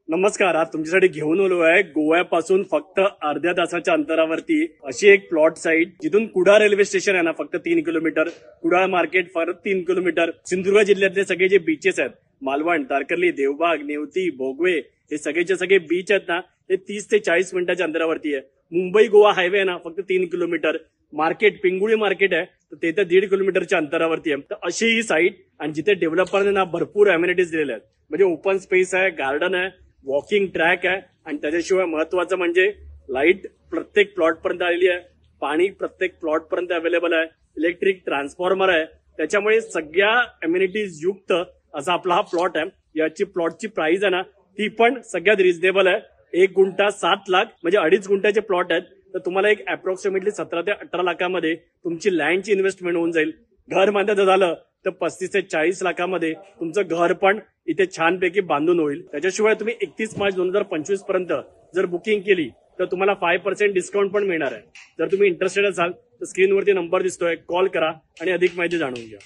नमस्कार. आज तुमच्यासाठी घेऊन आलो आहे गोव्यापासून फक्त अर्ध्या तासाच्या अंतरावरती अशी एक प्लॉट साईट, जिथून कुडाळ रेल्वे स्टेशन आहे ना फक्त 3 किलोमीटर, कुडाळ मार्केट फक्त 3 किलोमीटर, सिंधुदुर्ग जिल्ह्यातले सगळे जे बीचेस आहेत, मालवण, तारकर्ली, देवबाग, नेवती, भोगवे, हे सगळेचे सगळे बीच आहेत ना, हे 30 ते 40 मिनिटाच्या अंतरावरती आहे. मुंबई गोवा हायवे आहे ना फक्त 3 किलोमीटर, मार्केट पिंगुळी मार्केट आहे तर ते तर 1.5 किलोमीटरच्या अंतरावरती आहे. तर अशी ही साईट, आणि जिथे डेव्हलपरने ना भरपूर अम्युनिटीज दिलेले आहेत, म्हणजे ओपन स्पेस आहे, गार्डन आहे, वॉकिंग ट्रॅक आहे, आणि त्याच्याशिवाय महत्वाचं म्हणजे लाईट प्रत्येक प्लॉट पर्यंत आलेली आहे, पाणी प्रत्येक प्लॉट पर्यंत अवेलेबल आहे, इलेक्ट्रिक ट्रान्सफॉर्मर आहे. त्याच्यामुळे सगळ्या अम्युनिटीज युक्त असा आपला हा प्लॉट आहे. याची प्लॉटची प्राइस आहे ना ती पण सगळ्यात रिझनेबल आहे. 1 गुंठा 7 लाख, म्हणजे 2.5 गुंठ्याचे प्लॉट आहेत. तर तुम्हाला एक अप्रॉक्सिमेटली 17 ते 18 लाखामध्ये तुमची लँडची इन्व्हेस्टमेंट होऊन जाईल. घर बांधायचं झालं तर 35 ते 40 लाखामध्ये तुमचं घर पण इथे छानपैकी बांधून होईल. त्याच्याशिवाय तुम्ही 31 मार्च 2025 पर्यंत जर बुकिंग केली तर तुम्हाला 5% डिस्काउंट पण मिळणार आहे. जर तुम्ही इंटरेस्टेड असाल तर स्क्रीनवरती नंबर दिसतोय, कॉल करा आणि अधिक माहिती जाणून घ्या.